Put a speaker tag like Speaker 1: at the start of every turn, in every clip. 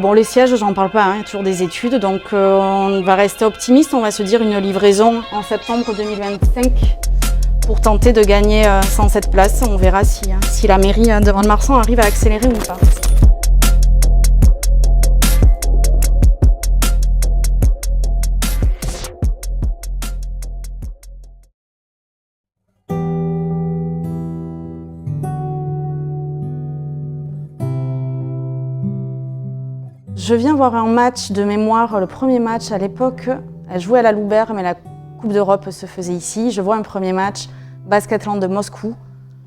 Speaker 1: Bon, les sièges, j'en parle pas, hein, il y a toujours des études, donc on va rester optimiste, on va se dire une livraison en septembre 2025 pour tenter de gagner 107 places. On verra si la mairie de Mont-de-Marsan arrive à accélérer ou pas. Je viens voir un match de mémoire, le premier match à l'époque, elle jouait à la Loubert, mais la Coupe d'Europe se faisait ici. Je vois un premier match, Basketland de Moscou.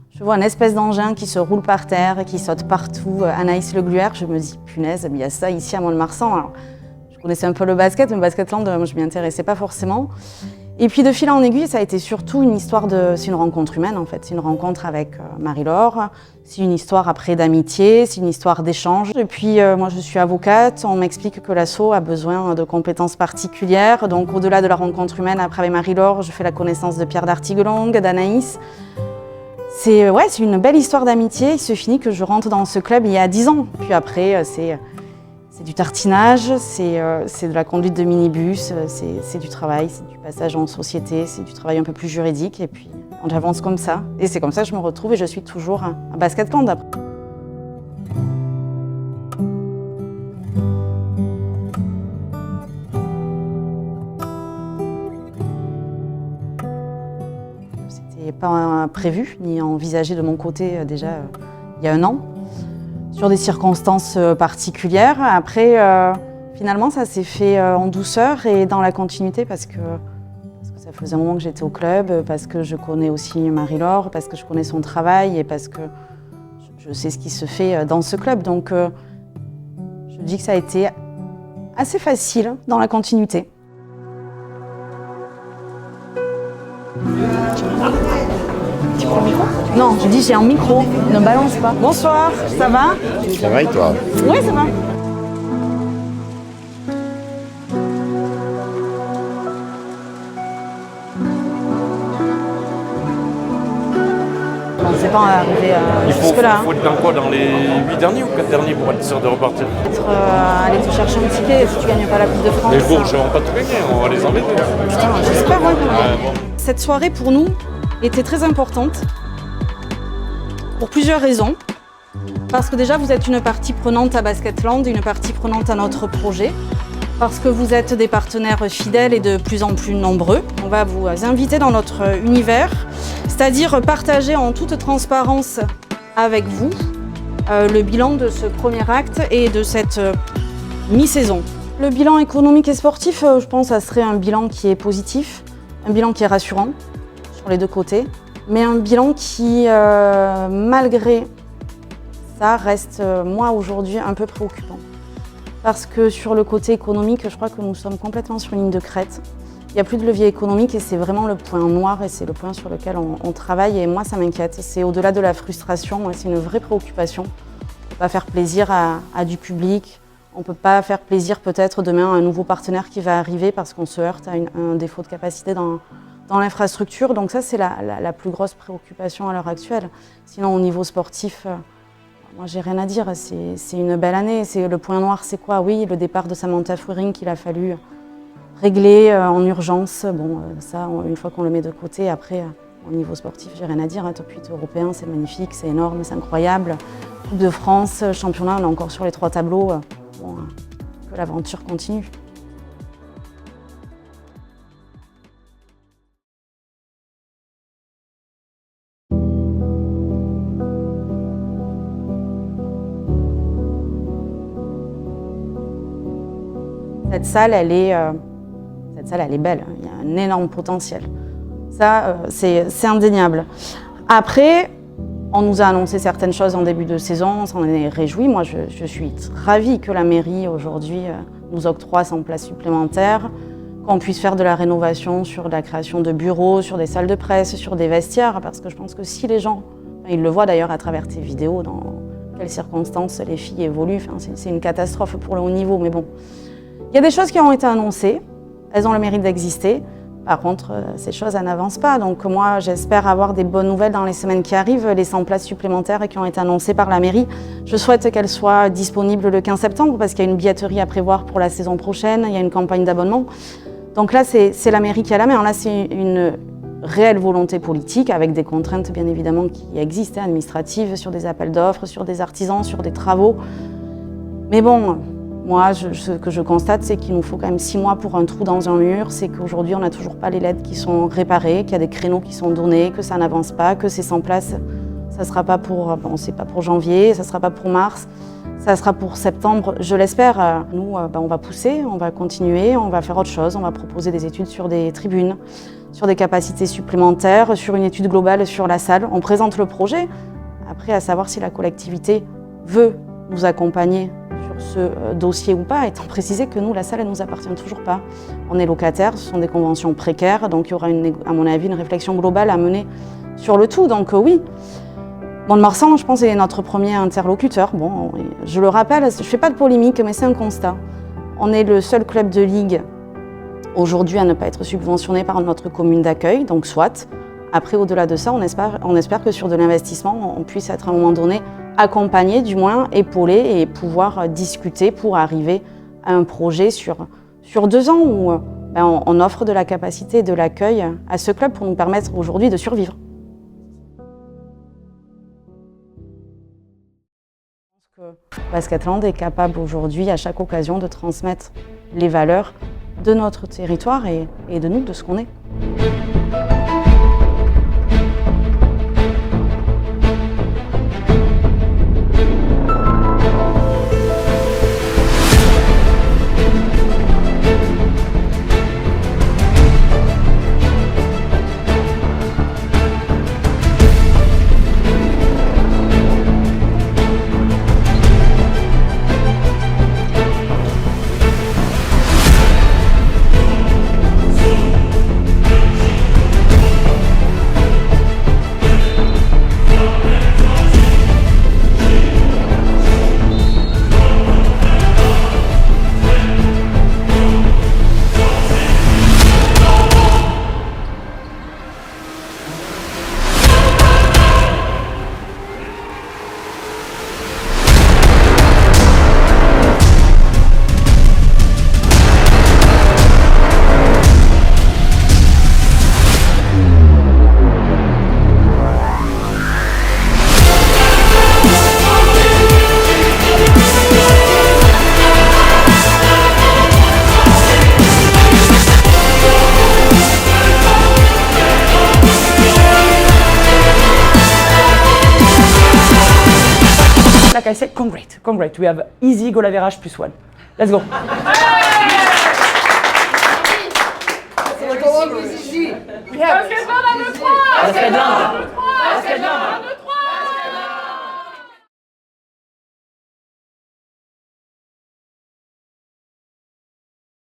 Speaker 1: Je vois un espèce d'engin qui se roule par terre et qui saute partout, Anaïs Le Gluer. Je me dis, punaise, il y a ça ici à Mont-de-Marsan. Alors, je connaissais un peu le basket, mais Basketland, moi, je ne m'y intéressais pas forcément. Et puis de fil en aiguille, ça a été surtout une histoire c'est une rencontre humaine en fait. C'est une rencontre avec Marie-Laure, c'est une histoire après d'amitié, c'est une histoire d'échange. Et puis moi je suis avocate, on m'explique que l'asso a besoin de compétences particulières. Donc au-delà de la rencontre humaine, après avec Marie-Laure, je fais la connaissance de Pierre d'Artiguelong, d'Anaïs. C'est une belle histoire d'amitié. Il se finit que je rentre dans ce club il y a 10 ans. Puis après, c'est du tartinage, c'est de la conduite de minibus, c'est du travail, c'est du passage en société, c'est du travail un peu plus juridique. Et puis on avance comme ça. Et c'est comme ça que je me retrouve et je suis toujours à Basketland après. C'était pas prévu ni envisagé de mon côté déjà il y a un an. Sur des circonstances particulières. Après, finalement, ça s'est fait en douceur et dans la continuité parce que ça faisait un moment que j'étais au club, parce que je connais aussi Marie-Laure, parce que je connais son travail et parce que je sais ce qui se fait dans ce club. Donc, je dis que ça a été assez facile dans la continuité. Tu prends le micro ? Non, je dis j'ai un micro, ne balance pas. Bonsoir, ça va ?
Speaker 2: Ça va et toi ?
Speaker 1: Oui, ça va. On ne sait pas arriver jusque-là.
Speaker 3: Il faut être dans quoi ? Dans les 8 derniers ou 4 derniers pour être sûr de repartir ?
Speaker 1: Peut-être aller te chercher un ticket si tu ne gagnes pas la Coupe de France.
Speaker 3: Les Bourges vont pas tout gagner, on va les embêter.
Speaker 1: Putain, j'espère, ouais.
Speaker 3: Bon.
Speaker 1: Cette soirée, pour nous, était très importante. Pour plusieurs raisons. Parce que déjà, vous êtes une partie prenante à Basketland, une partie prenante à notre projet. Parce que vous êtes des partenaires fidèles et de plus en plus nombreux. On va vous inviter dans notre univers, c'est-à-dire partager en toute transparence avec vous le bilan de ce premier acte et de cette mi-saison. Le bilan économique et sportif, je pense que ça serait un bilan qui est positif, un bilan qui est rassurant sur les deux côtés. Mais un bilan qui, malgré ça, reste, moi, aujourd'hui, un peu préoccupant. Parce que sur le côté économique, je crois que nous sommes complètement sur une ligne de crête. Il n'y a plus de levier économique et c'est vraiment le point noir et c'est le point sur lequel on travaille. Et moi, ça m'inquiète. C'est au-delà de la frustration, c'est une vraie préoccupation. On ne peut pas faire plaisir à du public. On ne peut pas faire plaisir peut-être demain à un nouveau partenaire qui va arriver parce qu'on se heurte à un défaut de capacité dans l'infrastructure. Donc ça, c'est la plus grosse préoccupation à l'heure actuelle. Sinon, au niveau sportif, moi, j'ai rien à dire. C'est une belle année. Le point noir, c'est quoi ? Oui, le départ de Samantha Fruering qu'il a fallu régler en urgence. Bon, ça, une fois qu'on le met de côté, après, au niveau sportif, j'ai rien à dire. Top 8 européen, c'est magnifique, c'est énorme, c'est incroyable. Coupe de France, championnat, on est encore sur les 3 tableaux. Bon, que l'aventure continue. Cette salle, elle est belle, il y a un énorme potentiel. Ça, c'est indéniable. Après, on nous a annoncé certaines choses en début de saison, on s'en est réjouis. Moi, je suis ravie que la mairie, aujourd'hui, nous octroie 100 places supplémentaires, qu'on puisse faire de la rénovation sur la création de bureaux, sur des salles de presse, sur des vestiaires, parce que je pense que si les gens, ils le voient d'ailleurs à travers tes vidéos, dans quelles circonstances les filles évoluent, c'est une catastrophe pour le haut niveau, mais bon. Il y a des choses qui ont été annoncées, elles ont le mérite d'exister. Par contre, ces choses, elles n'avancent pas. Donc moi, j'espère avoir des bonnes nouvelles dans les semaines qui arrivent. Les 100 places supplémentaires qui ont été annoncées par la mairie, je souhaite qu'elles soient disponibles le 15 septembre parce qu'il y a une billetterie à prévoir pour la saison prochaine, il y a une campagne d'abonnement. Donc là, c'est la mairie qui a la main. Là, c'est une réelle volonté politique avec des contraintes, bien évidemment, qui existent, administratives, sur des appels d'offres, sur des artisans, sur des travaux. Mais bon... Moi, ce que je constate, c'est qu'il nous faut quand même 6 mois pour un trou dans un mur. C'est qu'aujourd'hui, on n'a toujours pas les LED qui sont réparées, qu'il y a des créneaux qui sont donnés, que ça n'avance pas, que ces 100 places, ça ne sera pas pour, c'est pas pour janvier, ça ne sera pas pour mars, ça sera pour septembre, je l'espère. Nous, on va pousser, on va continuer, on va faire autre chose, on va proposer des études sur des tribunes, sur des capacités supplémentaires, sur une étude globale sur la salle. On présente le projet. Après, à savoir si la collectivité veut nous accompagner ce dossier ou pas, étant précisé que nous, la salle, elle ne nous appartient toujours pas. On est locataire, ce sont des conventions précaires, donc il y aura, à mon avis, une réflexion globale à mener sur le tout. Donc oui, Mont-de-Marsan, je pense, est notre premier interlocuteur. Bon, je le rappelle, je ne fais pas de polémique, mais c'est un constat. On est le seul club de ligue aujourd'hui à ne pas être subventionné par notre commune d'accueil, donc soit. Après, au-delà de ça, on espère que sur de l'investissement, on puisse être à un moment donné accompagner, du moins épaulé et pouvoir discuter pour arriver à un projet sur 2 ans où on offre de la capacité et de l'accueil à ce club pour nous permettre aujourd'hui de survivre. Je pense que Basketland est capable aujourd'hui à chaque occasion de transmettre les valeurs de notre territoire et de nous, de ce qu'on est.
Speaker 2: Like I said, congrats. We have easy goal average +1. Let's go. We have.